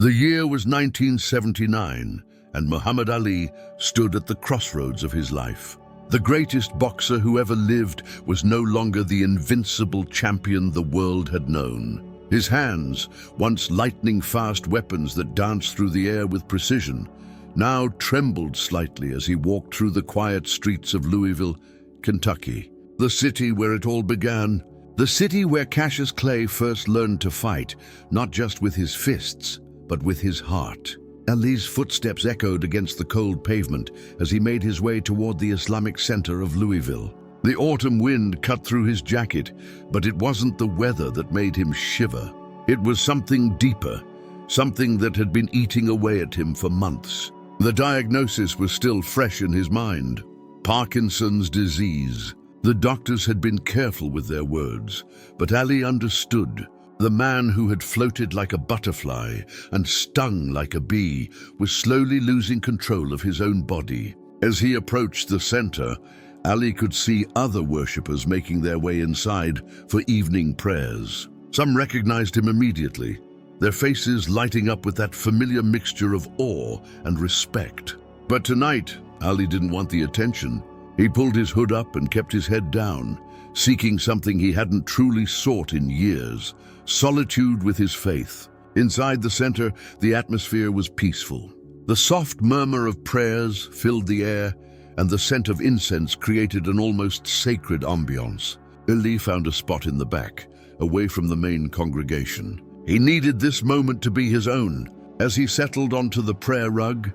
The year was 1979, and Muhammad Ali stood at the crossroads of his life. The greatest boxer who ever lived was no longer the invincible champion the world had known. His hands, once lightning-fast weapons that danced through the air with precision, now trembled slightly as he walked through the quiet streets of Louisville, Kentucky. The city where it all began. The city where Cassius Clay first learned to fight, not just with his fists, but with his heart. Ali's footsteps echoed against the cold pavement as he made his way toward the Islamic center of Louisville. The autumn wind cut through his jacket, but it wasn't the weather that made him shiver. It was something deeper, something that had been eating away at him for months. The diagnosis was still fresh in his mind. Parkinson's disease. The doctors had been careful with their words, but Ali understood. The man who had floated like a butterfly and stung like a bee was slowly losing control of his own body. As he approached the center, Ali could see other worshippers making their way inside for evening prayers. Some recognized him immediately, their faces lighting up with that familiar mixture of awe and respect. But tonight, Ali didn't want the attention. He pulled his hood up and kept his head down, seeking something he hadn't truly sought in years: solitude with his faith. Inside the center, the atmosphere was peaceful. The soft murmur of prayers filled the air, and the scent of incense created an almost sacred ambiance. Ali found a spot in the back, away from the main congregation. He needed this moment to be his own. As he settled onto the prayer rug,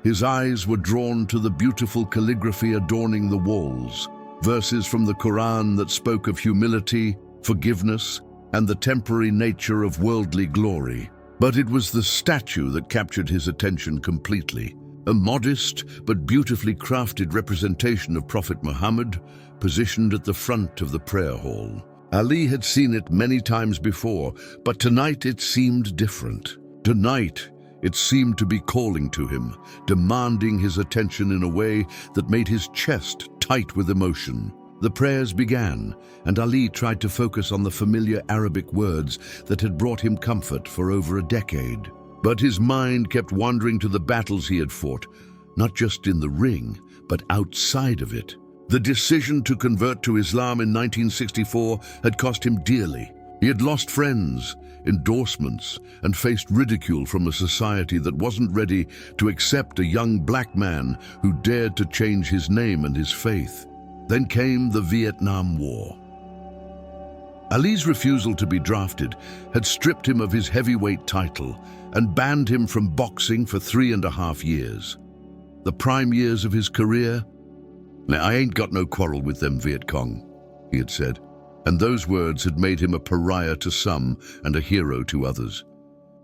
his eyes were drawn to the beautiful calligraphy adorning the walls, verses from the Quran that spoke of humility, forgiveness, and the temporary nature of worldly glory. But it was the statue that captured his attention completely. A modest but beautifully crafted representation of Prophet Muhammad, positioned at the front of the prayer hall. Ali had seen it many times before, but tonight it seemed different. Tonight, it seemed to be calling to him, demanding his attention in a way that made his chest tight with emotion. The prayers began, and Ali tried to focus on the familiar Arabic words that had brought him comfort for over a decade. But his mind kept wandering to the battles he had fought, not just in the ring, but outside of it. The decision to convert to Islam in 1964 had cost him dearly. He had lost friends, endorsements, and faced ridicule from a society that wasn't ready to accept a young black man who dared to change his name and his faith. Then came the Vietnam War. Ali's refusal to be drafted had stripped him of his heavyweight title and banned him from boxing for 3.5 years. The prime years of his career. "Now, I ain't got no quarrel with them Viet Cong," he had said, and those words had made him a pariah to some and a hero to others.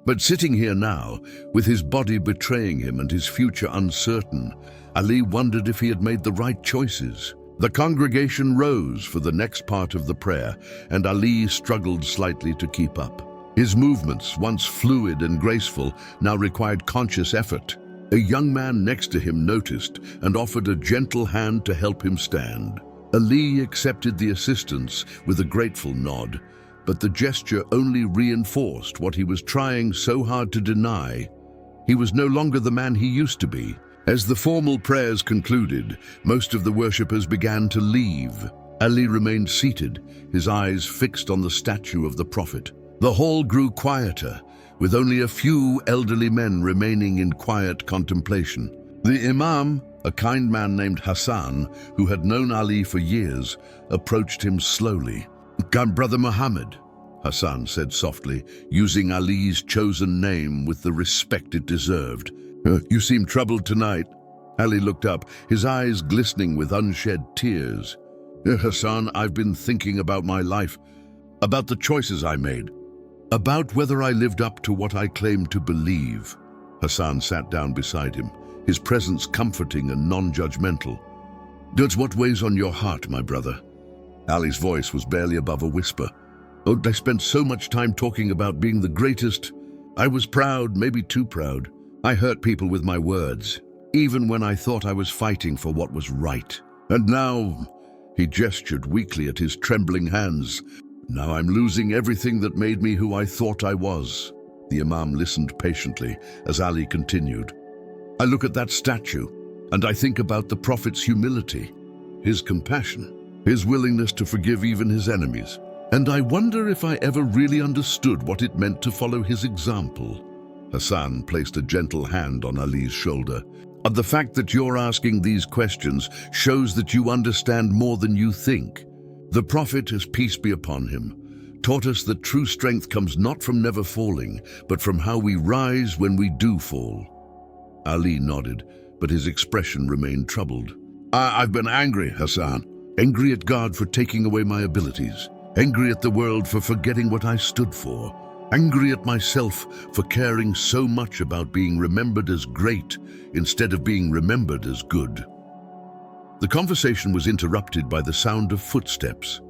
But sitting here now, with his body betraying him and his future uncertain, Ali wondered if he had made the right choices. The congregation rose for the next part of the prayer, and Ali struggled slightly to keep up. His movements, once fluid and graceful, now required conscious effort. A young man next to him noticed and offered a gentle hand to help him stand. Ali accepted the assistance with a grateful nod, but the gesture only reinforced what he was trying so hard to deny. He was no longer the man he used to be. As the formal prayers concluded, most of the worshippers began to leave. Ali remained seated, his eyes fixed on the statue of the Prophet. The hall grew quieter, with only a few elderly men remaining in quiet contemplation. The Imam, a kind man named Hassan, who had known Ali for years, approached him slowly. "Come, Brother Muhammad," Hassan said softly, using Ali's chosen name with the respect it deserved. "You seem troubled tonight." Ali looked up, his eyes glistening with unshed tears. "Hassan, I've been thinking about my life, about the choices I made, about whether I lived up to what I claimed to believe." Hassan sat down beside him, his presence comforting and non-judgmental. "That's what weighs on your heart, my brother." Ali's voice was barely above a whisper. "Oh, I spent so much time talking about being the greatest. I was proud, maybe too proud. I hurt people with my words, even when I thought I was fighting for what was right. And now," he gestured weakly at his trembling hands, "now I'm losing everything that made me who I thought I was." The Imam listened patiently as Ali continued. I look at that statue, and I think about the Prophet's humility, his compassion, his willingness to forgive even his enemies. And I wonder if I ever really understood what it meant to follow his example. Hassan placed a gentle hand on Ali's shoulder. The fact that you're asking these questions shows that you understand more than you think. The Prophet, as peace be upon him, taught us that true strength comes not from never falling, but from how we rise when we do fall. Ali nodded, but his expression remained troubled. I've been angry, Hassan. Angry at God for taking away my abilities. Angry at the world for forgetting what I stood for. Angry at myself for caring so much about being remembered as great instead of being remembered as good. The conversation was interrupted by the sound of footsteps.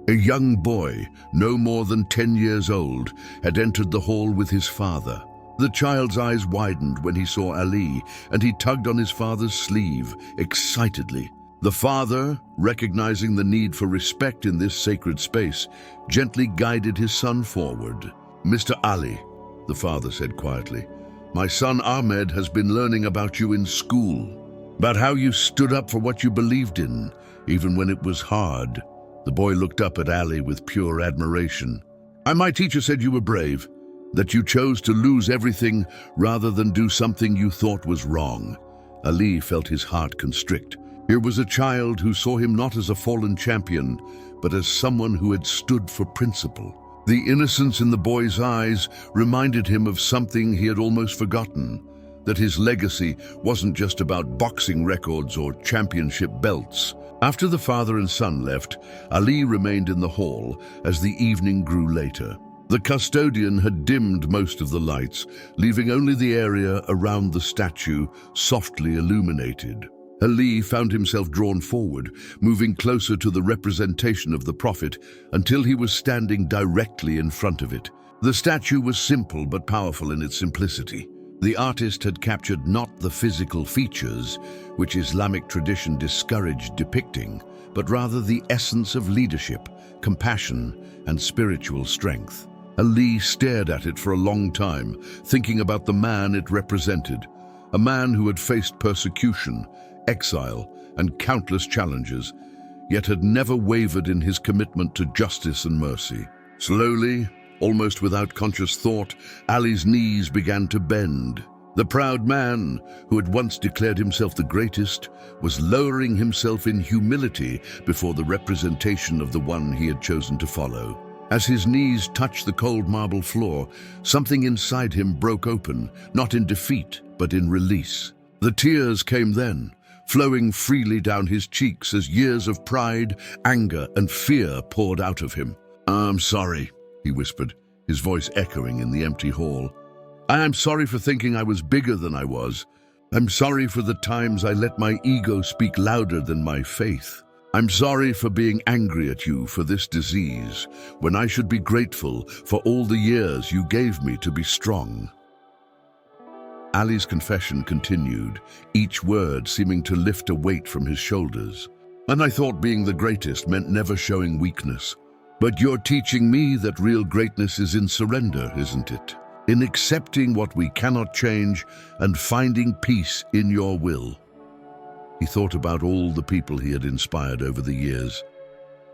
A young boy, no more than 10 years old, had entered the hall with his father. The child's eyes widened when he saw Ali, and he tugged on his father's sleeve, excitedly. The father, recognizing the need for respect in this sacred space, gently guided his son forward. Mr. Ali, the father said quietly, my son Ahmed has been learning about you in school, about how you stood up for what you believed in, even when it was hard. The boy looked up at Ali with pure admiration. My teacher said you were brave, that you chose to lose everything rather than do something you thought was wrong. Ali felt his heart constrict. Here was a child who saw him not as a fallen champion, but as someone who had stood for principle. The innocence in the boy's eyes reminded him of something he had almost forgotten, that his legacy wasn't just about boxing records or championship belts. After the father and son left, Ali remained in the hall as the evening grew later. The custodian had dimmed most of the lights, leaving only the area around the statue softly illuminated. Ali found himself drawn forward, moving closer to the representation of the Prophet until he was standing directly in front of it. The statue was simple but powerful in its simplicity. The artist had captured not the physical features, which Islamic tradition discouraged depicting, but rather the essence of leadership, compassion, and spiritual strength. Ali stared at it for a long time, thinking about the man it represented, a man who had faced persecution, exile, and countless challenges, yet had never wavered in his commitment to justice and mercy. Slowly, almost without conscious thought, Ali's knees began to bend. The proud man, who had once declared himself the greatest, was lowering himself in humility before the representation of the one he had chosen to follow. As his knees touched the cold marble floor, something inside him broke open, not in defeat, but in release. The tears came then, flowing freely down his cheeks as years of pride, anger, and fear poured out of him. I'm sorry, he whispered, his voice echoing in the empty hall. I am sorry for thinking I was bigger than I was. I'm sorry for the times I let my ego speak louder than my faith. I'm sorry for being angry at you for this disease, when I should be grateful for all the years you gave me to be strong. Ali's confession continued, each word seeming to lift a weight from his shoulders. And I thought being the greatest meant never showing weakness. But you're teaching me that real greatness is in surrender, isn't it? In accepting what we cannot change and finding peace in your will. He thought about all the people he had inspired over the years,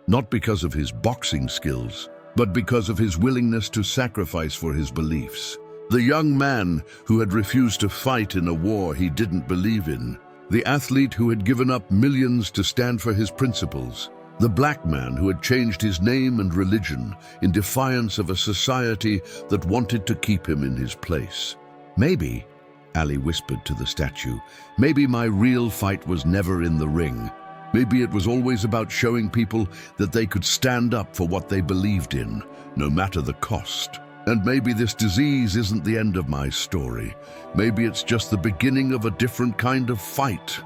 not because of his boxing skills, but because of his willingness to sacrifice for his beliefs. The young man who had refused to fight in a war he didn't believe in. The athlete who had given up millions to stand for his principles. The black man who had changed his name and religion in defiance of a society that wanted to keep him in his place. Maybe, Ali whispered to the statue, maybe my real fight was never in the ring. Maybe it was always about showing people that they could stand up for what they believed in, no matter the cost. And maybe this disease isn't the end of my story. Maybe it's just the beginning of a different kind of fight.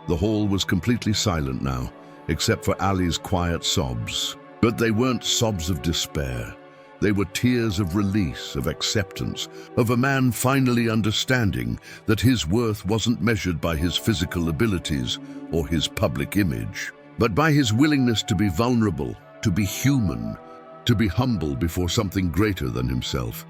The hall was completely silent now, except for Ali's quiet sobs. But they weren't sobs of despair. They were tears of release, of acceptance, of a man finally understanding that his worth wasn't measured by his physical abilities or his public image, but by his willingness to be vulnerable, to be human, to be humble before something greater than himself.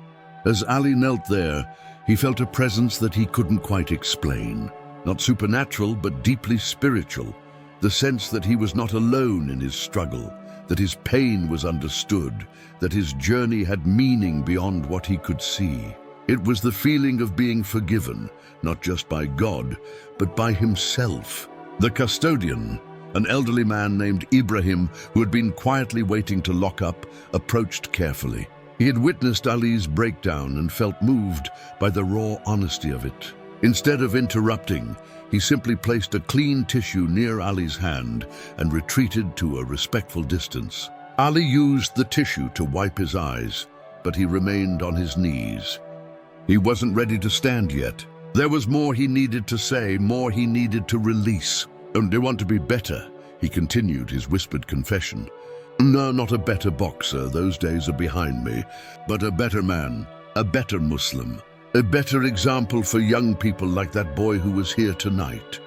As Ali knelt there, he felt a presence that he couldn't quite explain. Not supernatural, but deeply spiritual. The sense that he was not alone in his struggle, that his pain was understood, that his journey had meaning beyond what he could see. It was the feeling of being forgiven, not just by God, but by himself. The custodian, an elderly man named Ibrahim, who had been quietly waiting to lock up, approached carefully. He had witnessed Ali's breakdown and felt moved by the raw honesty of it. Instead of interrupting, he simply placed a clean tissue near Ali's hand and retreated to a respectful distance. Ali used the tissue to wipe his eyes, but he remained on his knees. He wasn't ready to stand yet. There was more he needed to say, more he needed to release. "And I want to be better," he continued his whispered confession. "No, not a better boxer, those days are behind me, but a better man, a better Muslim, a better example for young people like that boy who was here tonight."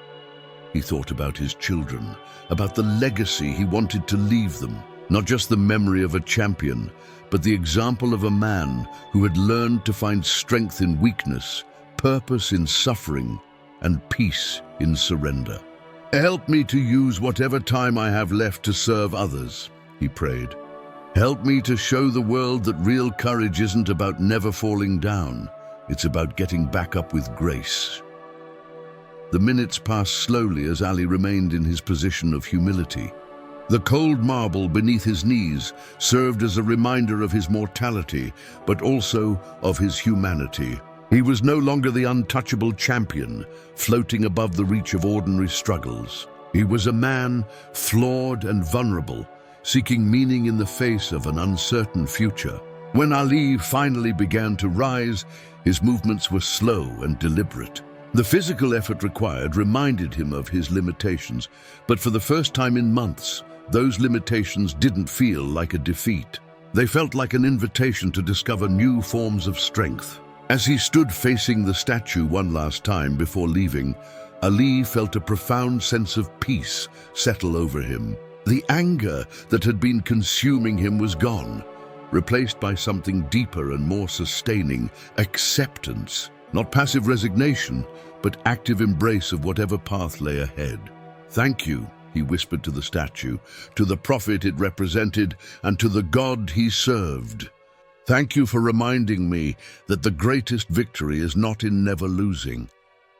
He thought about his children, about the legacy he wanted to leave them, not just the memory of a champion, but the example of a man who had learned to find strength in weakness, purpose in suffering, and peace in surrender. "Help me to use whatever time I have left to serve others," he prayed. "Help me to show the world that real courage isn't about never falling down. It's about getting back up with grace." The minutes passed slowly as Ali remained in his position of humility. The cold marble beneath his knees served as a reminder of his mortality, but also of his humanity. He was no longer the untouchable champion, floating above the reach of ordinary struggles. He was a man, flawed and vulnerable, seeking meaning in the face of an uncertain future. When Ali finally began to rise, his movements were slow and deliberate. The physical effort required reminded him of his limitations, but for the first time in months, those limitations didn't feel like a defeat. They felt like an invitation to discover new forms of strength. As he stood facing the statue one last time before leaving, Ali felt a profound sense of peace settle over him. The anger that had been consuming him was gone, replaced by something deeper and more sustaining: acceptance. Not passive resignation, but active embrace of whatever path lay ahead. "Thank you," he whispered to the statue, to the prophet it represented, and to the God he served. "Thank you for reminding me that the greatest victory is not in never losing,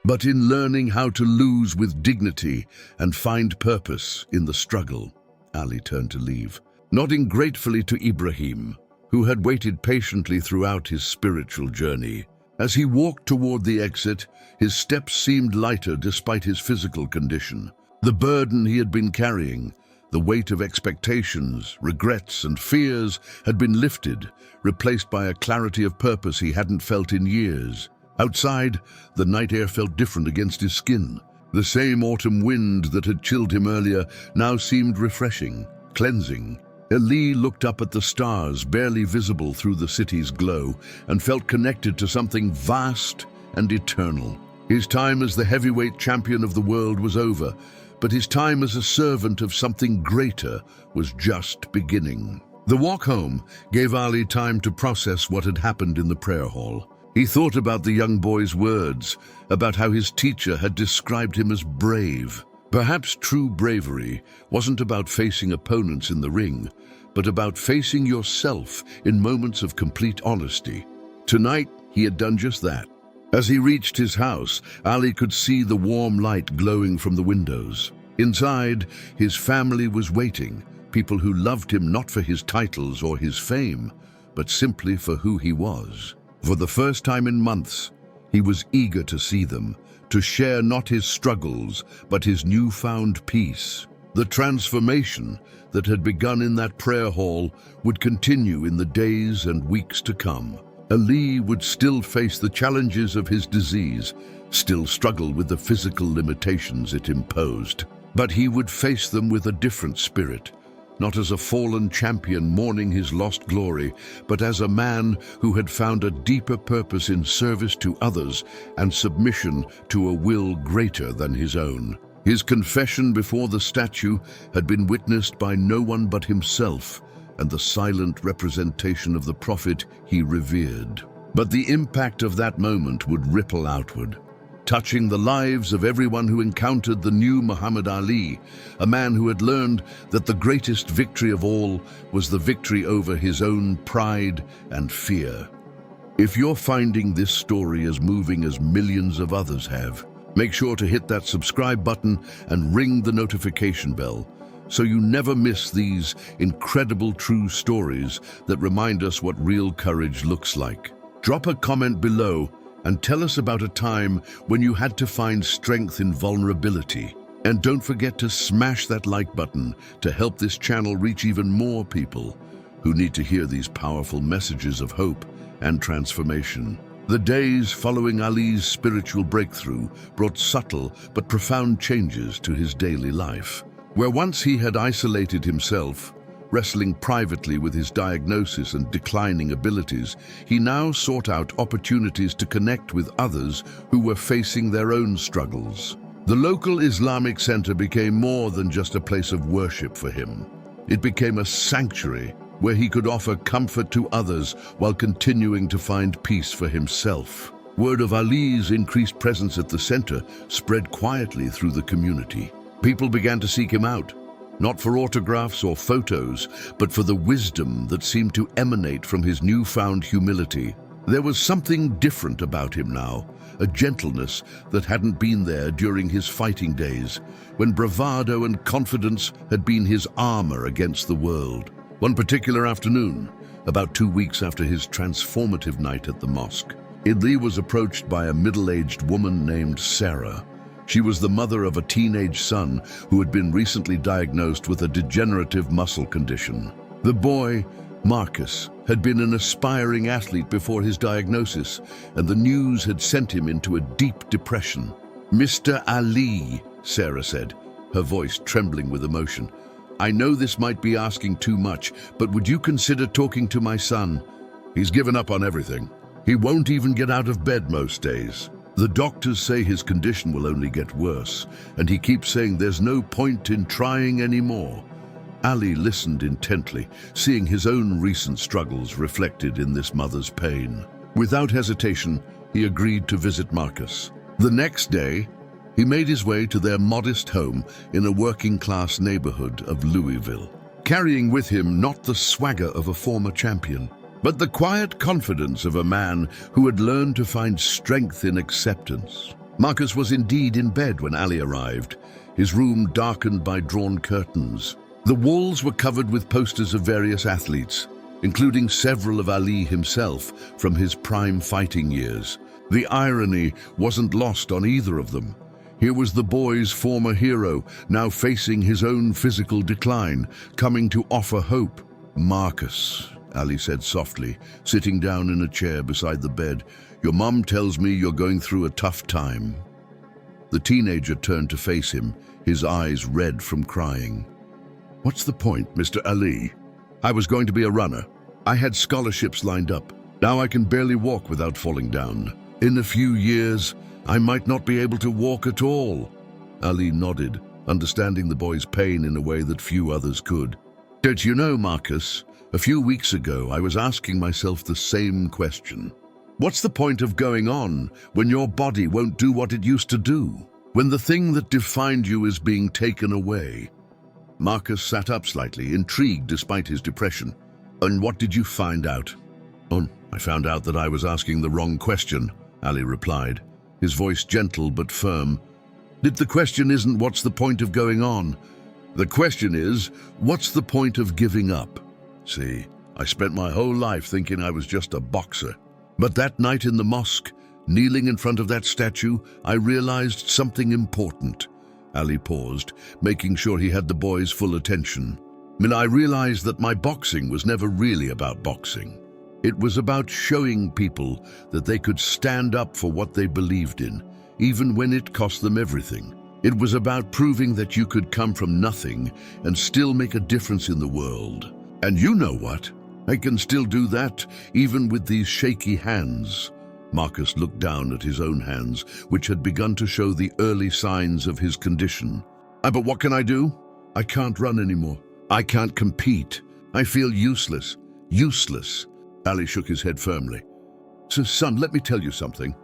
but in learning how to lose with dignity and find purpose in the struggle." Ali turned to leave, nodding gratefully to Ibrahim, who had waited patiently throughout his spiritual journey. As he walked toward the exit, his steps seemed lighter despite his physical condition. The burden he had been carrying, the weight of expectations, regrets, and fears had been lifted, replaced by a clarity of purpose he hadn't felt in years. Outside, the night air felt different against his skin. The same autumn wind that had chilled him earlier now seemed refreshing, cleansing. Ali looked up at the stars, barely visible through the city's glow, and felt connected to something vast and eternal. His time as the heavyweight champion of the world was over, but his time as a servant of something greater was just beginning. The walk home gave Ali time to process what had happened in the prayer hall. He thought about the young boy's words, about how his teacher had described him as brave. Perhaps true bravery wasn't about facing opponents in the ring, but about facing yourself in moments of complete honesty. Tonight, he had done just that. As he reached his house, Ali could see the warm light glowing from the windows. Inside, his family was waiting, people who loved him not for his titles or his fame, but simply for who he was. For the first time in months, he was eager to see them, to share not his struggles, but his newfound peace. The transformation that had begun in that prayer hall would continue in the days and weeks to come. Ali would still face the challenges of his disease, still struggle with the physical limitations it imposed. But he would face them with a different spirit, not as a fallen champion mourning his lost glory, but as a man who had found a deeper purpose in service to others and submission to a will greater than his own. His confession before the statue had been witnessed by no one but himself and the silent representation of the prophet he revered. But the impact of that moment would ripple outward, touching the lives of everyone who encountered the new Muhammad Ali, a man who had learned that the greatest victory of all was the victory over his own pride and fear. If you're finding this story as moving as millions of others have, make sure to hit that subscribe button and ring the notification bell so you never miss these incredible true stories that remind us what real courage looks like. Drop a comment below and tell us about a time when you had to find strength in vulnerability. And don't forget to smash that like button to help this channel reach even more people who need to hear these powerful messages of hope and transformation. The days following Ali's spiritual breakthrough brought subtle but profound changes to his daily life. Where once he had isolated himself, wrestling privately with his diagnosis and declining abilities, he now sought out opportunities to connect with others who were facing their own struggles. The local Islamic center became more than just a place of worship for him. It became a sanctuary where he could offer comfort to others while continuing to find peace for himself. Word of Ali's increased presence at the center spread quietly through the community. People began to seek him out, not for autographs or photos, but for the wisdom that seemed to emanate from his newfound humility. There was something different about him now, a gentleness that hadn't been there during his fighting days, when bravado and confidence had been his armor against the world. One particular afternoon, about 2 weeks after his transformative night at the mosque, Ali was approached by a middle-aged woman named Sarah. She was the mother of a teenage son who had been recently diagnosed with a degenerative muscle condition. The boy, Marcus, had been an aspiring athlete before his diagnosis, and the news had sent him into a deep depression. "Mr. Ali," Sarah said, her voice trembling with emotion, "I know this might be asking too much, but would you consider talking to my son? He's given up on everything. He won't even get out of bed most days. The doctors say his condition will only get worse, and he keeps saying there's no point in trying anymore." Ali listened intently, seeing his own recent struggles reflected in this mother's pain. Without hesitation, he agreed to visit Marcus. The next day, he made his way to their modest home in a working-class neighborhood of Louisville, carrying with him not the swagger of a former champion, but the quiet confidence of a man who had learned to find strength in acceptance. Marcus was indeed in bed when Ali arrived, his room darkened by drawn curtains. The walls were covered with posters of various athletes, including several of Ali himself from his prime fighting years. The irony wasn't lost on either of them. Here was the boy's former hero, now facing his own physical decline, coming to offer hope. "Marcus," Ali said softly, sitting down in a chair beside the bed, "your mom tells me you're going through a tough time." The teenager turned to face him, his eyes red from crying. "What's the point, Mr. Ali? I was going to be a runner. I had scholarships lined up. Now I can barely walk without falling down. In a few years, I might not be able to walk at all." Ali nodded, understanding the boy's pain in a way that few others could. "Don't you know, Marcus, a few weeks ago I was asking myself the same question. What's the point of going on when your body won't do what it used to do? When the thing that defined you is being taken away?" Marcus sat up slightly, intrigued despite his depression. "And what did you find out?" "Oh, I found out that I was asking the wrong question," Ali replied, his voice gentle but firm. "The question isn't what's the point of going on. The question is, what's the point of giving up? See, I spent my whole life thinking I was just a boxer. But that night in the mosque, kneeling in front of that statue, I realized something important." Ali paused, making sure he had the boy's full attention. "I realized that my boxing was never really about boxing. It was about showing people that they could stand up for what they believed in, even when it cost them everything. It was about proving that you could come from nothing and still make a difference in the world. And you know what? I can still do that, even with these shaky hands." Marcus looked down at his own hands, which had begun to show the early signs of his condition. "But what can I do? I can't run anymore. I can't compete. I feel useless. Useless." Ali shook his head firmly. So, son, let me tell you something.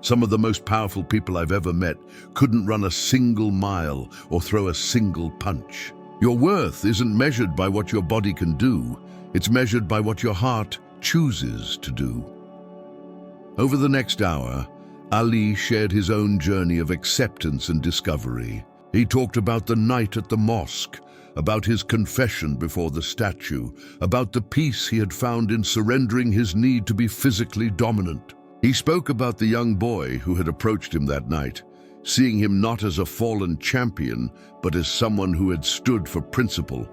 Some of the most powerful people I've ever met couldn't run a single mile or throw a single punch. Your worth isn't measured by what your body can do. It's measured by what your heart chooses to do. Over the next hour, Ali shared his own journey of acceptance and discovery. He talked about the night at the mosque, about his confession before the statue, about the peace he had found in surrendering his need to be physically dominant. He spoke about the young boy who had approached him that night, seeing him not as a fallen champion, but as someone who had stood for principle.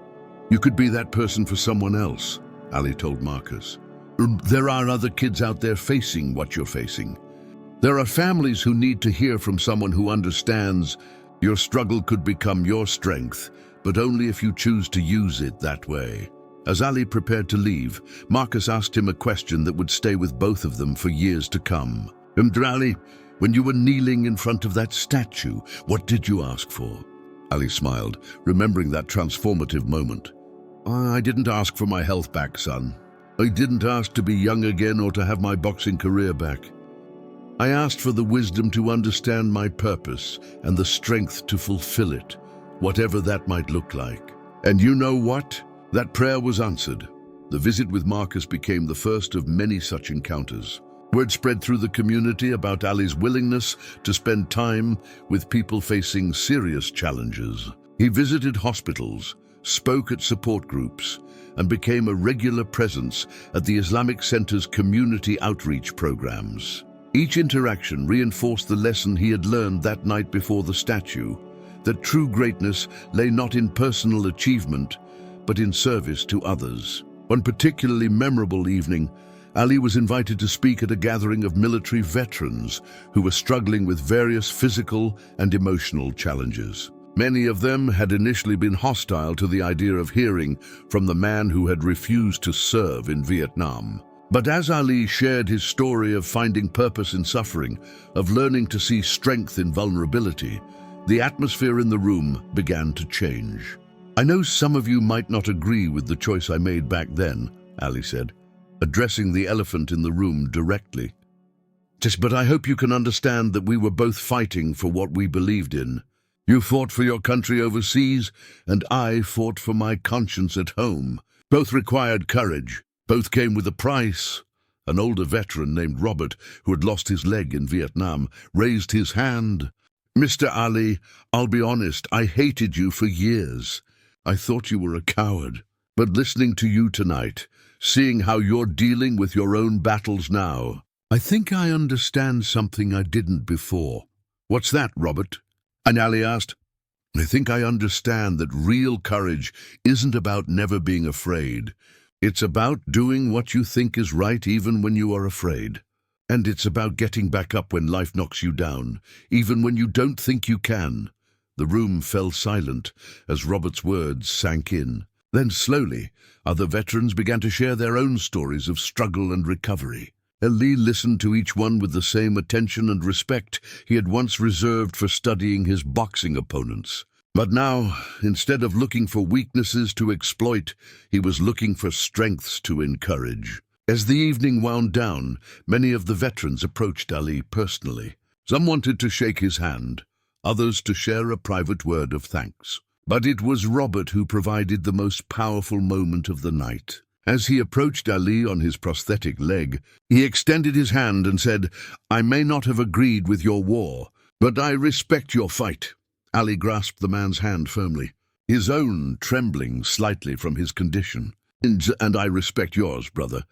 You could be that person for someone else, Ali told Marcus. There are other kids out there facing what you're facing. There are families who need to hear from someone who understands your struggle could become your strength, but only if you choose to use it that way. As Ali prepared to leave, Marcus asked him a question that would stay with both of them for years to come. Ali, when you were kneeling in front of that statue, what did you ask for? Ali smiled, remembering that transformative moment. I didn't ask for my health back, son. I didn't ask to be young again or to have my boxing career back. I asked for the wisdom to understand my purpose and the strength to fulfill it, whatever that might look like. And you know what? That prayer was answered. The visit with Marcus became the first of many such encounters. Word spread through the community about Ali's willingness to spend time with people facing serious challenges. He visited hospitals, spoke at support groups, and became a regular presence at the Islamic Center's community outreach programs. Each interaction reinforced the lesson he had learned that night before the statue, that true greatness lay not in personal achievement, but in service to others. One particularly memorable evening, Ali was invited to speak at a gathering of military veterans who were struggling with various physical and emotional challenges. Many of them had initially been hostile to the idea of hearing from the man who had refused to serve in Vietnam. But as Ali shared his story of finding purpose in suffering, of learning to see strength in vulnerability, the atmosphere in the room began to change. I know some of you might not agree with the choice I made back then, Ali said, addressing the elephant in the room directly. But I hope you can understand that we were both fighting for what we believed in. You fought for your country overseas, and I fought for my conscience at home. Both required courage. Both came with a price. An older veteran named Robert, who had lost his leg in Vietnam, raised his hand. Mr. Ali, I'll be honest, I hated you for years. I thought you were a coward. But listening to you tonight, seeing how you're dealing with your own battles now, I think I understand something I didn't before. What's that, Robert? And Ali asked. I think I understand that real courage isn't about never being afraid. It's about doing what you think is right even when you are afraid. And it's about getting back up when life knocks you down, even when you don't think you can. The room fell silent as Robert's words sank in. Then slowly, other veterans began to share their own stories of struggle and recovery. Ali listened to each one with the same attention and respect he had once reserved for studying his boxing opponents. But now, instead of looking for weaknesses to exploit, he was looking for strengths to encourage. As the evening wound down, many of the veterans approached Ali personally. Some wanted to shake his hand, others to share a private word of thanks. But it was Robert who provided the most powerful moment of the night. As he approached Ali on his prosthetic leg, he extended his hand and said, I may not have agreed with your war, but I respect your fight. Ali grasped the man's hand firmly, his own trembling slightly from his condition. And I respect yours, brother.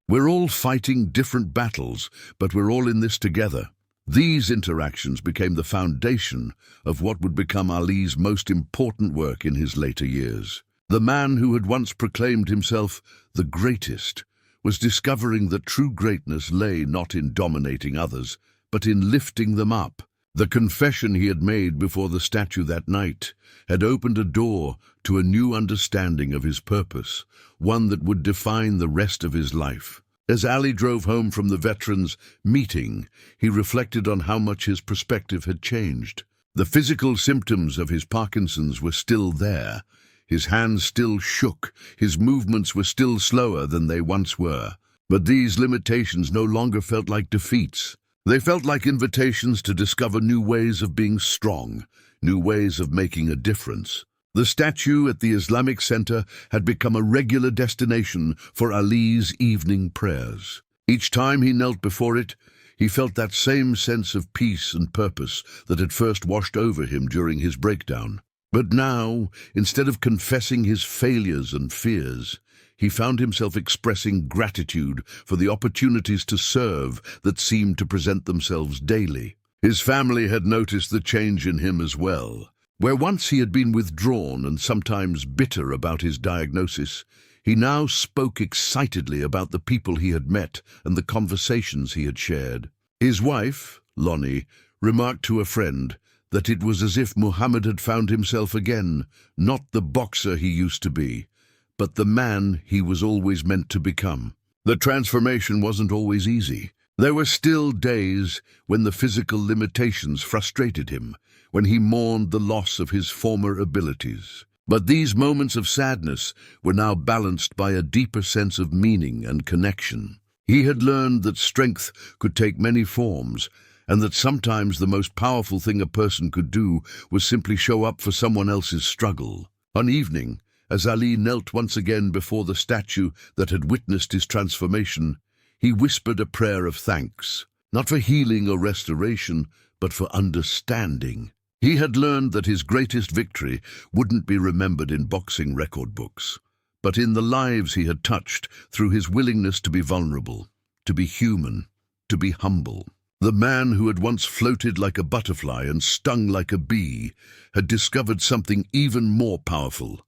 We're all fighting different battles, but we're all in this together. These interactions became the foundation of what would become Ali's most important work in his later years. The man who had once proclaimed himself the greatest was discovering that true greatness lay not in dominating others, but in lifting them up. The confession he had made before the statue that night had opened a door to a new understanding of his purpose, one that would define the rest of his life. As Ali drove home from the veterans' meeting, he reflected on how much his perspective had changed. The physical symptoms of his Parkinson's were still there. His hands still shook, his movements were still slower than they once were. But these limitations no longer felt like defeats. They felt like invitations to discover new ways of being strong, new ways of making a difference. The statue at the Islamic Center had become a regular destination for Ali's evening prayers. Each time he knelt before it, he felt that same sense of peace and purpose that had first washed over him during his breakdown. But now, instead of confessing his failures and fears, he found himself expressing gratitude for the opportunities to serve that seemed to present themselves daily. His family had noticed the change in him as well. Where once he had been withdrawn and sometimes bitter about his diagnosis, he now spoke excitedly about the people he had met and the conversations he had shared. His wife, Lonnie, remarked to a friend that it was as if Muhammad had found himself again, not the boxer he used to be, but the man he was always meant to become. The transformation wasn't always easy. There were still days when the physical limitations frustrated him, when he mourned the loss of his former abilities. But these moments of sadness were now balanced by a deeper sense of meaning and connection. He had learned that strength could take many forms, and that sometimes the most powerful thing a person could do was simply show up for someone else's struggle. One evening, as Ali knelt once again before the statue that had witnessed his transformation, he whispered a prayer of thanks, not for healing or restoration, but for understanding. He had learned that his greatest victory wouldn't be remembered in boxing record books, but in the lives he had touched through his willingness to be vulnerable, to be human, to be humble. The man who had once floated like a butterfly and stung like a bee had discovered something even more powerful,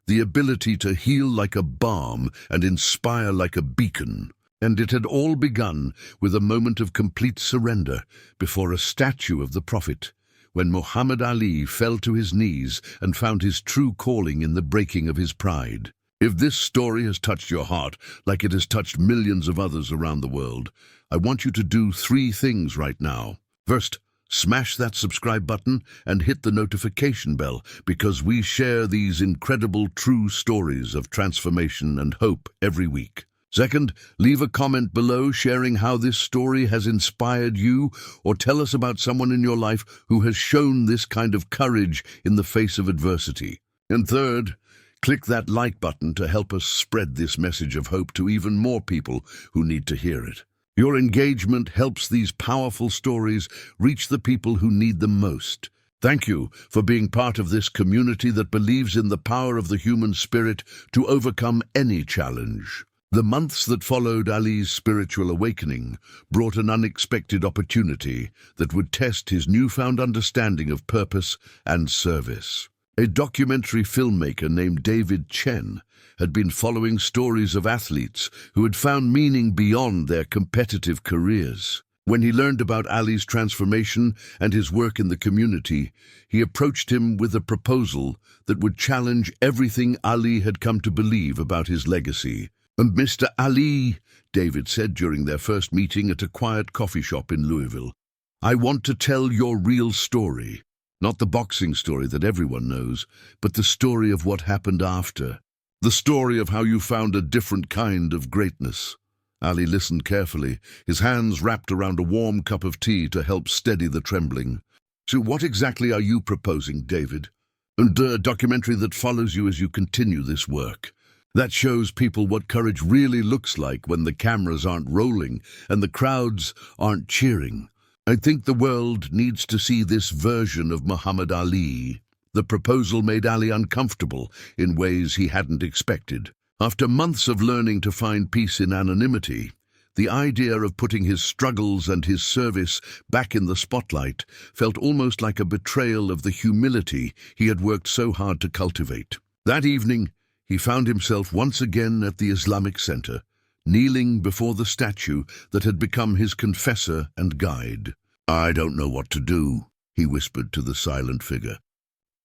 the ability to heal like a balm and inspire like a beacon. And it had all begun with a moment of complete surrender before a statue of the Prophet, when Muhammad Ali fell to his knees and found his true calling in the breaking of his pride. If this story has touched your heart like it has touched millions of others around the world, I want you to do 3 things right now. First, smash that subscribe button and hit the notification bell, because we share these incredible true stories of transformation and hope every week. Second, leave a comment below sharing how this story has inspired you, or tell us about someone in your life who has shown this kind of courage in the face of adversity. And third, click that like button to help us spread this message of hope to even more people who need to hear it. Your engagement helps these powerful stories reach the people who need them most. Thank you for being part of this community that believes in the power of the human spirit to overcome any challenge. The months that followed Ali's spiritual awakening brought an unexpected opportunity that would test his newfound understanding of purpose and service. A documentary filmmaker named David Chen had been following stories of athletes who had found meaning beyond their competitive careers. When he learned about Ali's transformation and his work in the community, he approached him with a proposal that would challenge everything Ali had come to believe about his legacy. "And Mr. Ali," David said during their first meeting at a quiet coffee shop in Louisville, "I want to tell your real story. Not the boxing story that everyone knows, but the story of what happened after. The story of how you found a different kind of greatness." Ali listened carefully, his hands wrapped around a warm cup of tea to help steady the trembling. "So what exactly are you proposing, David?" "And a documentary that follows you as you continue this work. That shows people what courage really looks like when the cameras aren't rolling and the crowds aren't cheering. I think the world needs to see this version of Muhammad Ali." The proposal made Ali uncomfortable in ways he hadn't expected. After months of learning to find peace in anonymity, the idea of putting his struggles and his service back in the spotlight felt almost like a betrayal of the humility he had worked so hard to cultivate. That evening, he found himself once again at the Islamic Center, kneeling before the statue that had become his confessor and guide. "I don't know what to do," he whispered to the silent figure.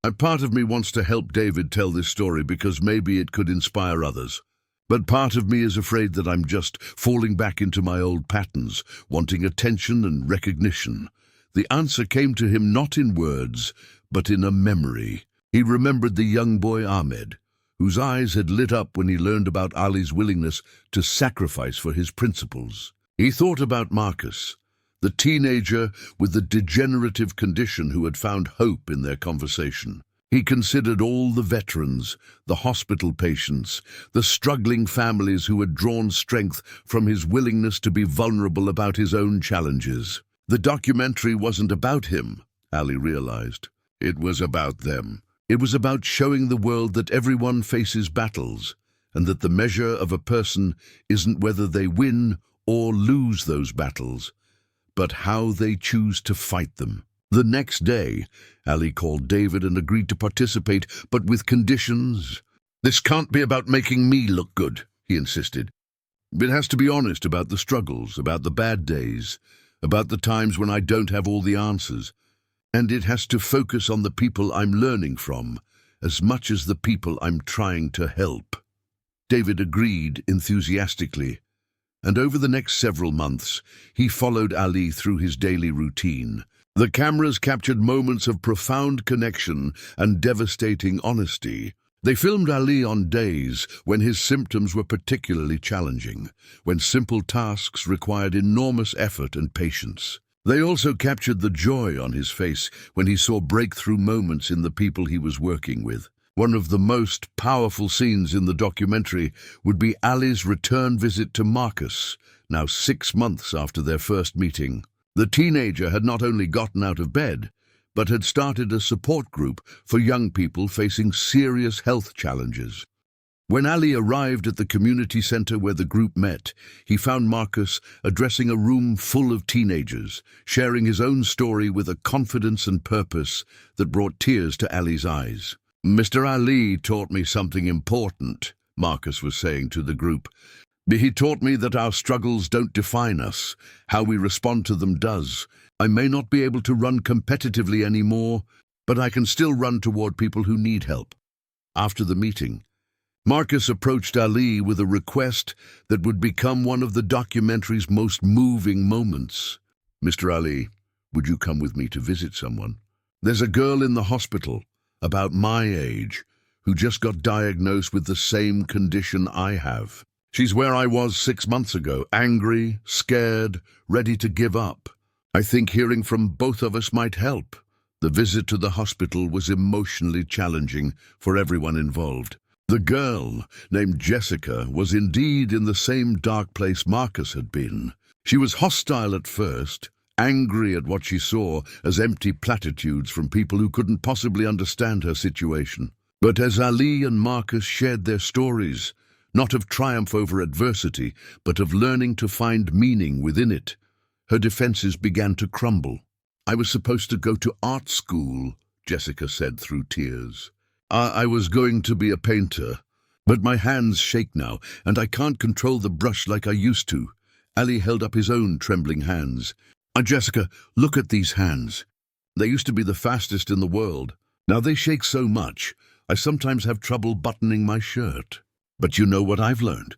"A part of me wants to help David tell this story because maybe it could inspire others. But part of me is afraid that I'm just falling back into my old patterns, wanting attention and recognition." The answer came to him not in words, but in a memory. He remembered the young boy Ahmed, whose eyes had lit up when he learned about Ali's willingness to sacrifice for his principles. He thought about Marcus, the teenager with the degenerative condition who had found hope in their conversation. He considered all the veterans, the hospital patients, the struggling families who had drawn strength from his willingness to be vulnerable about his own challenges. The documentary wasn't about him, Ali realized. It was about them. It was about showing the world that everyone faces battles, and that the measure of a person isn't whether they win or lose those battles, but how they choose to fight them. The next day, Ali called David and agreed to participate, but with conditions. "This can't be about making me look good," he insisted. "It has to be honest about the struggles, about the bad days, about the times when I don't have all the answers. And it has to focus on the people I'm learning from, as much as the people I'm trying to help." David agreed enthusiastically, and over the next several months, he followed Ali through his daily routine. The cameras captured moments of profound connection and devastating honesty. They filmed Ali on days when his symptoms were particularly challenging, when simple tasks required enormous effort and patience. They also captured the joy on his face when he saw breakthrough moments in the people he was working with. One of the most powerful scenes in the documentary would be Ali's return visit to Marcus, now 6 months after their first meeting. The teenager had not only gotten out of bed, but had started a support group for young people facing serious health challenges. When Ali arrived at the community center where the group met, he found Marcus addressing a room full of teenagers, sharing his own story with a confidence and purpose that brought tears to Ali's eyes. "Mr. Ali taught me something important," Marcus was saying to the group. "He taught me that our struggles don't define us. How we respond to them does. I may not be able to run competitively anymore, but I can still run toward people who need help." After the meeting, Marcus approached Ali with a request that would become one of the documentary's most moving moments. "Mr. Ali, would you come with me to visit someone? There's a girl in the hospital, about my age, who just got diagnosed with the same condition I have. She's where I was 6 months ago, angry, scared, ready to give up. I think hearing from both of us might help." The visit to the hospital was emotionally challenging for everyone involved. The girl, named Jessica, was indeed in the same dark place Marcus had been. She was hostile at first, angry at what she saw as empty platitudes from people who couldn't possibly understand her situation. But as Ali and Marcus shared their stories, not of triumph over adversity, but of learning to find meaning within it, her defenses began to crumble. "I was supposed to go to art school," Jessica said through tears. I was going to be a painter, but my hands shake now, and I can't control the brush like I used to." Ali held up his own trembling hands. "Jessica, look at these hands. They used to be the fastest in the world. Now they shake so much, I sometimes have trouble buttoning my shirt. But you know what I've learned?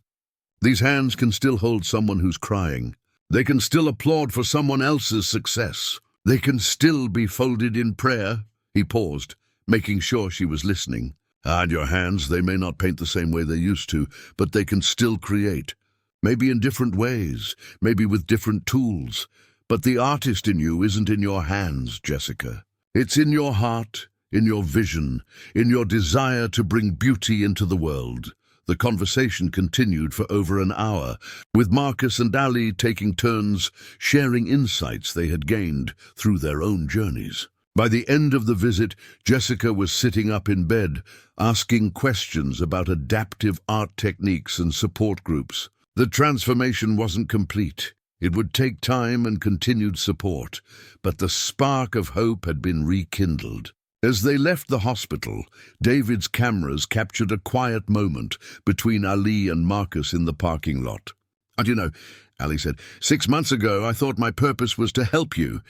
These hands can still hold someone who's crying. They can still applaud for someone else's success. They can still be folded in prayer." He paused, making sure she was listening. "And your hands, they may not paint the same way they used to, but they can still create. Maybe in different ways, maybe with different tools. But the artist in you isn't in your hands, Jessica. It's in your heart, in your vision, in your desire to bring beauty into the world." The conversation continued for over an hour, with Marcus and Ali taking turns sharing insights they had gained through their own journeys. By the end of the visit, Jessica was sitting up in bed, asking questions about adaptive art techniques and support groups. The transformation wasn't complete. It would take time and continued support, but the spark of hope had been rekindled. As they left the hospital, David's cameras captured a quiet moment between Ali and Marcus in the parking lot. "And you know," Ali said, 6 months ago I thought my purpose was to help you.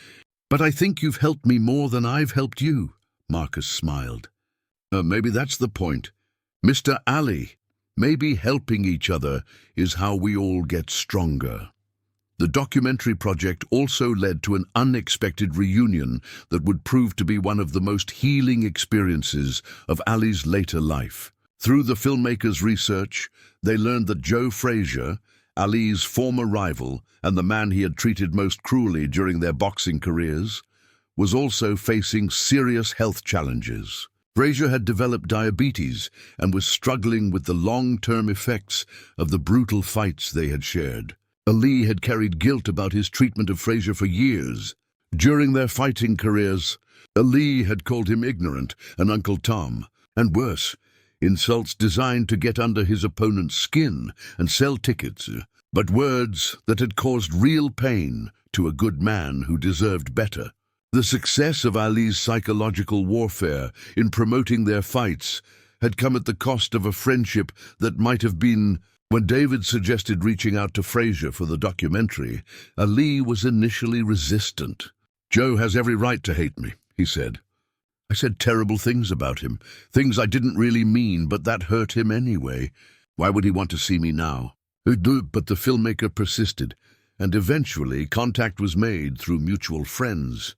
But I think you've helped me more than I've helped you." Marcus smiled. Maybe that's the point. Mr. Ali, maybe helping each other is how we all get stronger." The documentary project also led to an unexpected reunion that would prove to be one of the most healing experiences of Ali's later life. Through the filmmakers' research, they learned that Joe Frazier, Ali's former rival and the man he had treated most cruelly during their boxing careers, was also facing serious health challenges. Frazier had developed diabetes and was struggling with the long-term effects of the brutal fights they had shared. Ali had carried guilt about his treatment of Frazier for years. During their fighting careers, Ali had called him ignorant and Uncle Tom, and worse, insults designed to get under his opponent's skin and sell tickets, but words that had caused real pain to a good man who deserved better. The success of Ali's psychological warfare in promoting their fights had come at the cost of a friendship that might have been. When David suggested reaching out to Frazier for the documentary, Ali was initially resistant. "Joe has every right to hate me," he said. "I said terrible things about him, things I didn't really mean, but that hurt him anyway. Why would he want to see me now?" But the filmmaker persisted, and eventually contact was made through mutual friends.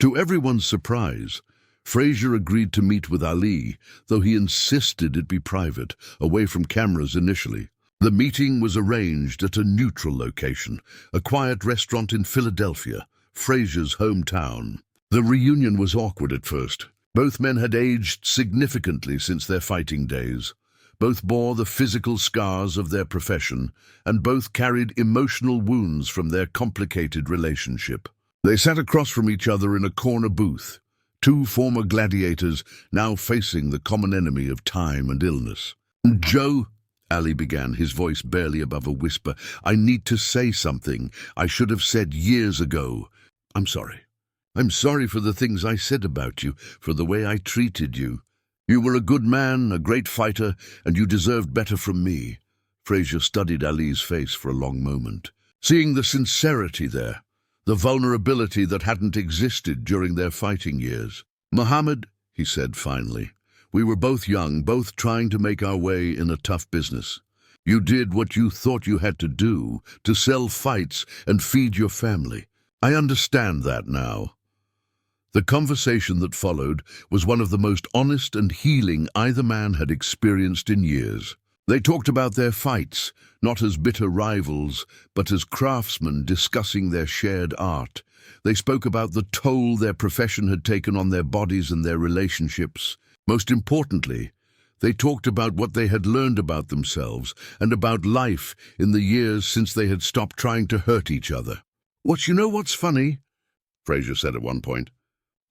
To everyone's surprise, Frazier agreed to meet with Ali, though he insisted it be private, away from cameras initially. The meeting was arranged at a neutral location, a quiet restaurant in Philadelphia, Frazier's hometown. The reunion was awkward at first. Both men had aged significantly since their fighting days. Both bore the physical scars of their profession, and both carried emotional wounds from their complicated relationship. They sat across from each other in a corner booth, two former gladiators now facing the common enemy of time and illness. "Joe," Ali began, his voice barely above a whisper, "I need to say something I should have said years ago. I'm sorry. I'm sorry for the things I said about you, for the way I treated you. You were a good man, a great fighter, and you deserved better from me." Frazier studied Ali's face for a long moment, seeing the sincerity there, the vulnerability that hadn't existed during their fighting years. "Muhammad," he said finally, "we were both young, both trying to make our way in a tough business. You did what you thought you had to do, to sell fights and feed your family. I understand that now." The conversation that followed was one of the most honest and healing either man had experienced in years. They talked about their fights, not as bitter rivals, but as craftsmen discussing their shared art. They spoke about the toll their profession had taken on their bodies and their relationships. Most importantly, they talked about what they had learned about themselves and about life in the years since they had stopped trying to hurt each other. You know what's funny?" Frazier said at one point.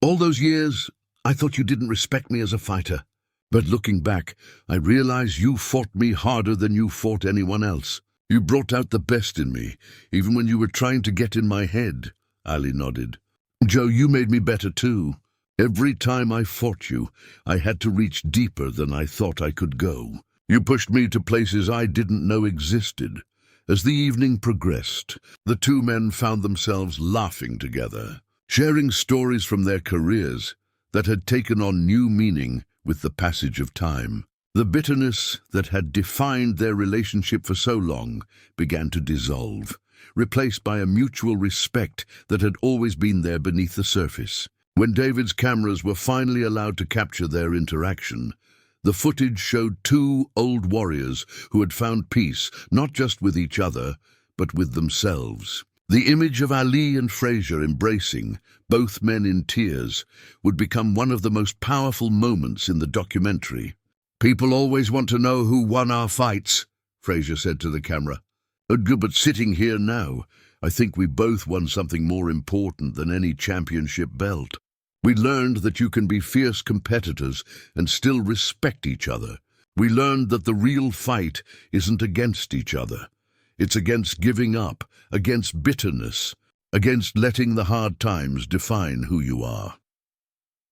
"All those years, I thought you didn't respect me as a fighter. But looking back, I realize you fought me harder than you fought anyone else. You brought out the best in me, even when you were trying to get in my head." Ali nodded. "Joe, you made me better too. Every time I fought you, I had to reach deeper than I thought I could go. You pushed me to places I didn't know existed." As the evening progressed, the two men found themselves laughing together, sharing stories from their careers that had taken on new meaning with the passage of time. The bitterness that had defined their relationship for so long began to dissolve, replaced by a mutual respect that had always been there beneath the surface. When David's cameras were finally allowed to capture their interaction, the footage showed two old warriors who had found peace not just with each other, but with themselves. The image of Ali and Frazier embracing, both men in tears, would become one of the most powerful moments in the documentary. "People always want to know who won our fights," Frazier said to the camera. "But sitting here now, I think we both won something more important than any championship belt. We learned that you can be fierce competitors and still respect each other. We learned that the real fight isn't against each other. It's against giving up, against bitterness, against letting the hard times define who you are."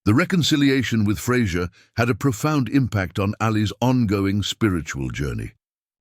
The reconciliation with Frazier had a profound impact on Ali's ongoing spiritual journey.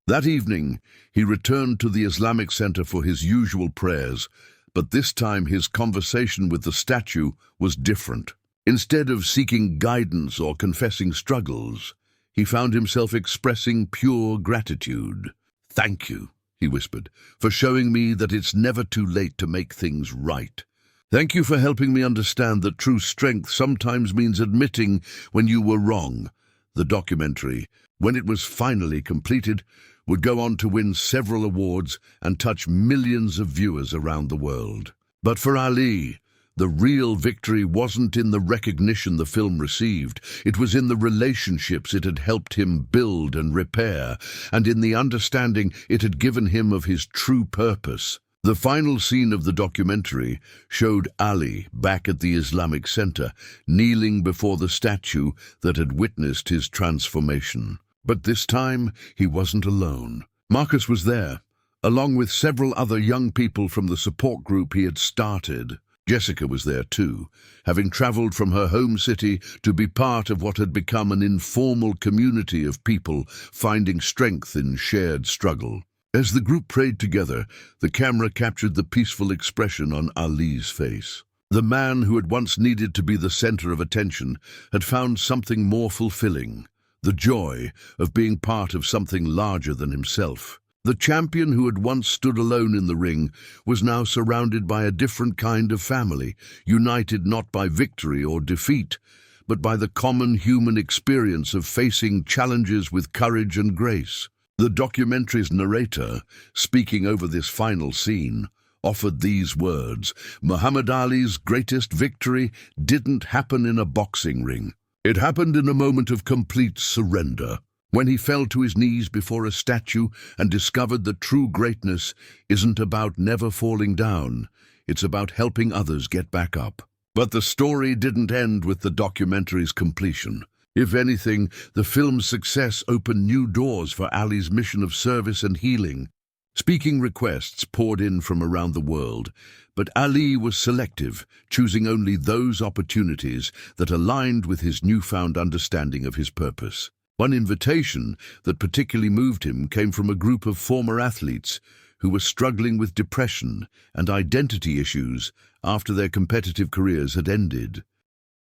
That evening, he returned to the Islamic Center for his usual prayers, but this time his conversation with the statue was different. Instead of seeking guidance or confessing struggles, he found himself expressing pure gratitude. "Thank you," he whispered, "for showing me that it's never too late to make things right. Thank you for helping me understand that true strength sometimes means admitting when you were wrong." The documentary, when it was finally completed, would go on to win several awards and touch millions of viewers around the world. But for Ali, the real victory wasn't in the recognition the film received. It was in the relationships it had helped him build and repair, and in the understanding it had given him of his true purpose. The final scene of the documentary showed Ali back at the Islamic Center, kneeling before the statue that had witnessed his transformation. But this time, he wasn't alone. Marcus was there, along with several other young people from the support group he had started. Jessica was there too, having traveled from her home city to be part of what had become an informal community of people finding strength in shared struggle. As the group prayed together, the camera captured the peaceful expression on Ali's face. The man who had once needed to be the center of attention had found something more fulfilling, the joy of being part of something larger than himself. The champion who had once stood alone in the ring was now surrounded by a different kind of family, united not by victory or defeat, but by the common human experience of facing challenges with courage and grace. The documentary's narrator, speaking over this final scene, offered these words: "Muhammad Ali's greatest victory didn't happen in a boxing ring. It happened in a moment of complete surrender. When he fell to his knees before a statue and discovered that true greatness isn't about never falling down, it's about helping others get back up." But the story didn't end with the documentary's completion. If anything, the film's success opened new doors for Ali's mission of service and healing. Speaking requests poured in from around the world, but Ali was selective, choosing only those opportunities that aligned with his newfound understanding of his purpose. One invitation that particularly moved him came from a group of former athletes who were struggling with depression and identity issues after their competitive careers had ended.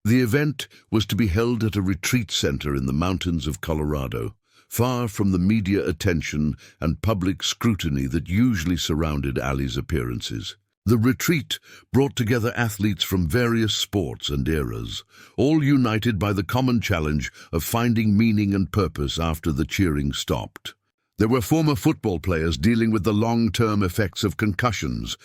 The event was to be held at a retreat center in the mountains of Colorado, far from the media attention and public scrutiny that usually surrounded Ali's appearances. The retreat brought together athletes from various sports and eras, all united by the common challenge of finding meaning and purpose after the cheering stopped. There were former football players dealing with the long-term effects of concussions,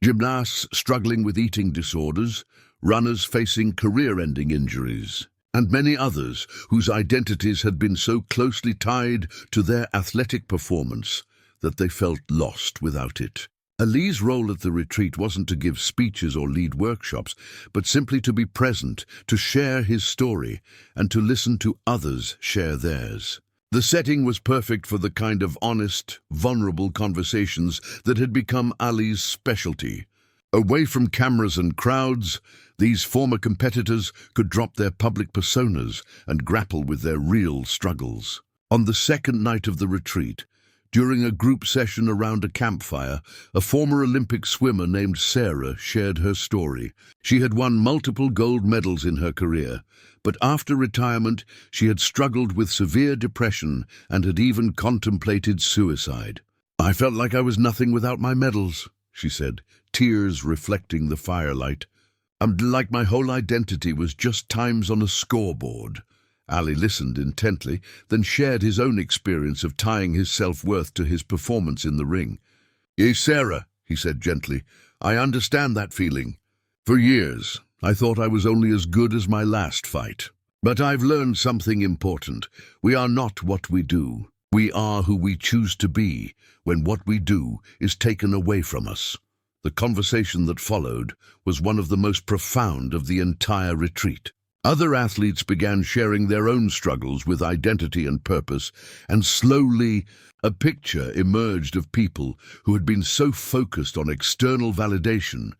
gymnasts struggling with eating disorders, runners facing career-ending injuries, and many others whose identities had been so closely tied to their athletic performance that they felt lost without it. Ali's role at the retreat wasn't to give speeches or lead workshops, but simply to be present, to share his story, and to listen to others share theirs. The setting was perfect for the kind of honest, vulnerable conversations that had become Ali's specialty. Away from cameras and crowds, these former competitors could drop their public personas and grapple with their real struggles. On the second night of the retreat, during a group session around a campfire, a former Olympic swimmer named Sarah shared her story. She had won multiple gold medals in her career, but after retirement, she had struggled with severe depression and had even contemplated suicide. "I felt like I was nothing without my medals," she said, tears reflecting the firelight. Like my whole identity was just times on a scoreboard." Ali listened intently, then shared his own experience of tying his self-worth to his performance in the ring. "Yes, Sarah," he said gently, "I understand that feeling. For years, I thought I was only as good as my last fight. But I've learned something important. We are not what we do. We are who we choose to be when what we do is taken away from us." The conversation that followed was one of the most profound of the entire retreat. Other athletes began sharing their own struggles with identity and purpose, and slowly a picture emerged of people who had been so focused on external validation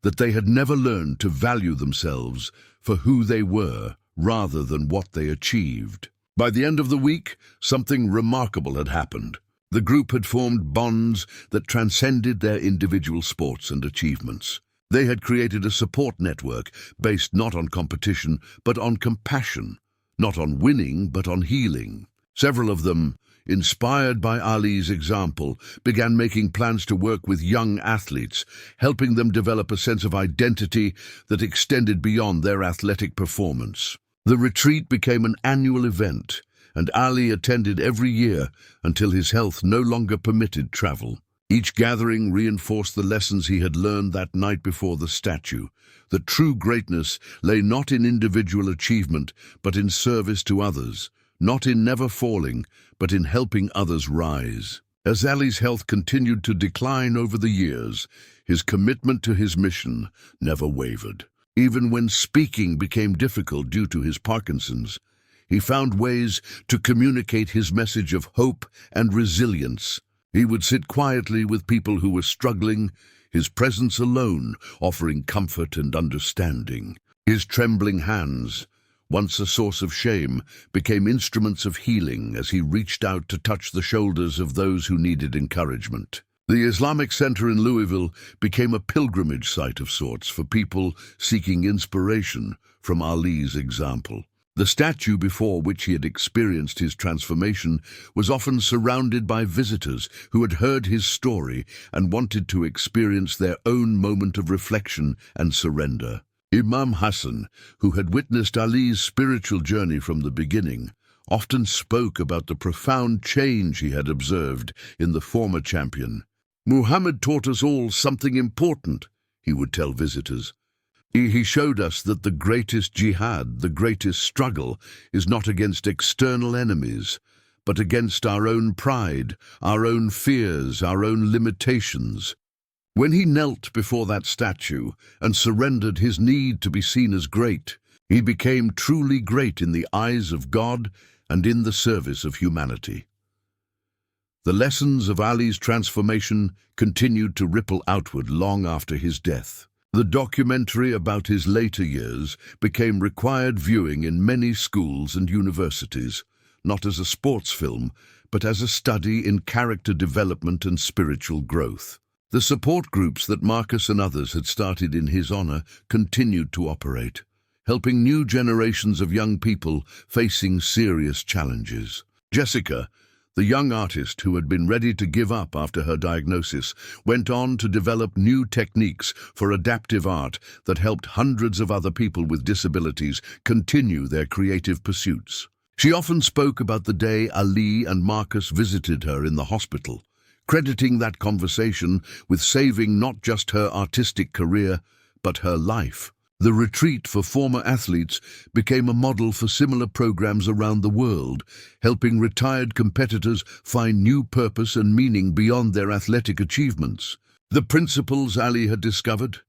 that they had never learned to value themselves for who they were rather than what they achieved. By the end of the week, something remarkable had happened. The group had formed bonds that transcended their individual sports and achievements. They had created a support network based not on competition, but on compassion, not on winning, but on healing. Several of them, inspired by Ali's example, began making plans to work with young athletes, helping them develop a sense of identity that extended beyond their athletic performance. The retreat became an annual event, and Ali attended every year until his health no longer permitted travel. Each gathering reinforced the lessons he had learned that night before the statue, that true greatness lay not in individual achievement, but in service to others, not in never falling, but in helping others rise. As Ali's health continued to decline over the years, his commitment to his mission never wavered. Even when speaking became difficult due to his Parkinson's, he found ways to communicate his message of hope and resilience. He would sit quietly with people who were struggling, his presence alone offering comfort and understanding. His trembling hands, once a source of shame, became instruments of healing as he reached out to touch the shoulders of those who needed encouragement. The Islamic Center in Louisville became a pilgrimage site of sorts for people seeking inspiration from Ali's example. The statue before which he had experienced his transformation was often surrounded by visitors who had heard his story and wanted to experience their own moment of reflection and surrender. Imam Hassan, who had witnessed Ali's spiritual journey from the beginning, often spoke about the profound change he had observed in the former champion. "Muhammad taught us all something important," he would tell visitors. He showed us that the greatest jihad, the greatest struggle, is not against external enemies, but against our own pride, our own fears, our own limitations. When he knelt before that statue and surrendered his need to be seen as great, he became truly great in the eyes of God and in the service of humanity. The lessons of Ali's transformation continued to ripple outward long after his death. The documentary about his later years became required viewing in many schools and universities, not as a sports film, but as a study in character development and spiritual growth. The support groups that Marcus and others had started in his honor continued to operate, helping new generations of young people facing serious challenges. Jessica, the young artist who had been ready to give up after her diagnosis, went on to develop new techniques for adaptive art that helped hundreds of other people with disabilities continue their creative pursuits. She often spoke about the day Ali and Marcus visited her in the hospital, crediting that conversation with saving not just her artistic career, but her life. The retreat for former athletes became a model for similar programs around the world, helping retired competitors find new purpose and meaning beyond their athletic achievements. The principles Ali had discovered,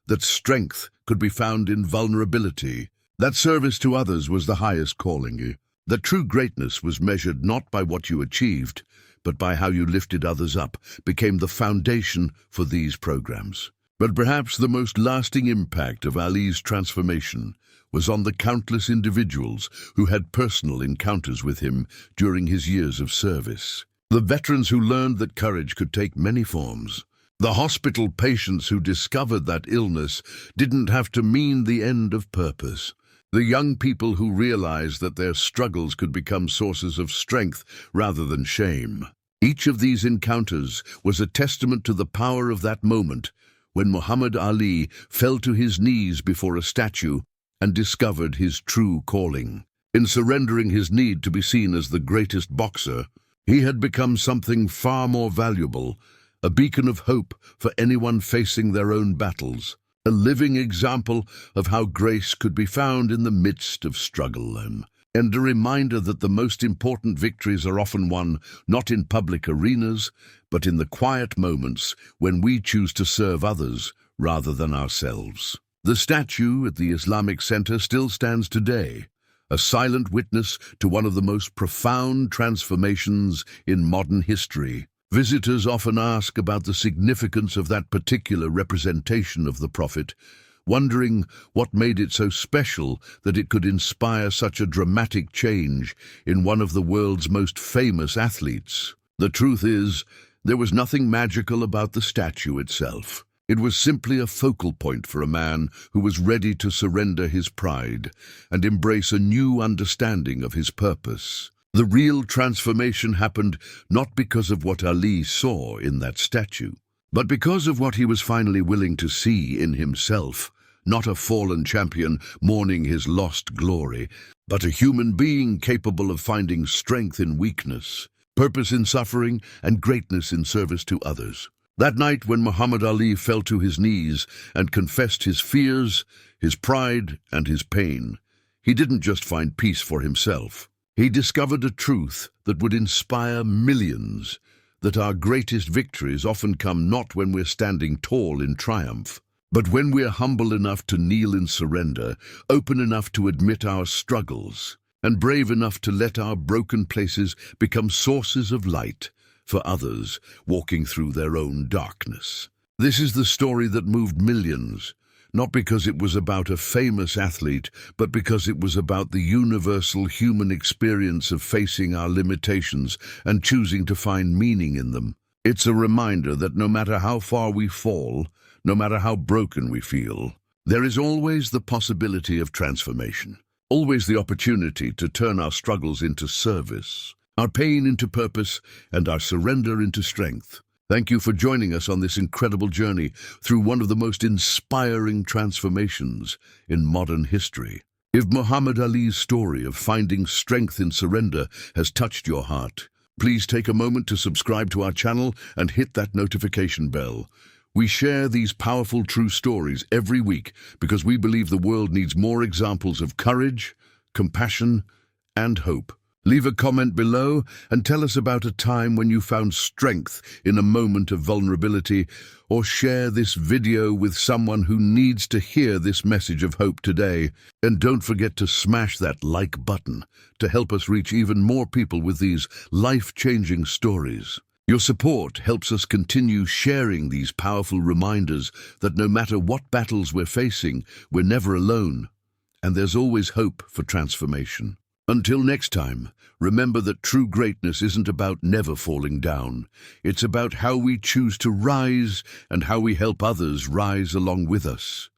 that strength could be found in vulnerability, that service to others was the highest calling, that true greatness was measured not by what you achieved, but by how you lifted others up, became the foundation for these programs. But perhaps the most lasting impact of Ali's transformation was on the countless individuals who had personal encounters with him during his years of service. The veterans who learned that courage could take many forms. The hospital patients who discovered that illness didn't have to mean the end of purpose. The young people who realized that their struggles could become sources of strength rather than shame. Each of these encounters was a testament to the power of that moment when Muhammad Ali fell to his knees before a statue and discovered his true calling. In surrendering his need to be seen as the greatest boxer, he had become something far more valuable, a beacon of hope for anyone facing their own battles, a living example of how grace could be found in the midst of struggle, and a reminder that the most important victories are often won not in public arenas, but in the quiet moments when we choose to serve others rather than ourselves. The statue at the Islamic Center still stands today, a silent witness to one of the most profound transformations in modern history. Visitors often ask about the significance of that particular representation of the Prophet, wondering what made it so special that it could inspire such a dramatic change in one of the world's most famous athletes. The truth is, there was nothing magical about the statue itself. It was simply a focal point for a man who was ready to surrender his pride and embrace a new understanding of his purpose. The real transformation happened not because of what Ali saw in that statue, but because of what he was finally willing to see in himself, not a fallen champion mourning his lost glory, but a human being capable of finding strength in weakness, purpose in suffering, and greatness in service to others. That night when Muhammad Ali fell to his knees and confessed his fears, his pride, and his pain, he didn't just find peace for himself. He discovered a truth that would inspire millions, that our greatest victories often come not when we're standing tall in triumph, but when we're humble enough to kneel in surrender, open enough to admit our struggles, and brave enough to let our broken places become sources of light for others walking through their own darkness. This is the story that moved millions, not because it was about a famous athlete, but because it was about the universal human experience of facing our limitations and choosing to find meaning in them. It's a reminder that no matter how far we fall, no matter how broken we feel, there is always the possibility of transformation, always the opportunity to turn our struggles into service, our pain into purpose, and our surrender into strength. Thank you for joining us on this incredible journey through one of the most inspiring transformations in modern history. If Muhammad Ali's story of finding strength in surrender has touched your heart, please take a moment to subscribe to our channel and hit that notification bell. We share these powerful true stories every week because we believe the world needs more examples of courage, compassion, and hope. Leave a comment below and tell us about a time when you found strength in a moment of vulnerability, or share this video with someone who needs to hear this message of hope today. And don't forget to smash that like button to help us reach even more people with these life-changing stories. Your support helps us continue sharing these powerful reminders that no matter what battles we're facing, we're never alone, and there's always hope for transformation. Until next time, remember that true greatness isn't about never falling down. It's about how we choose to rise and how we help others rise along with us.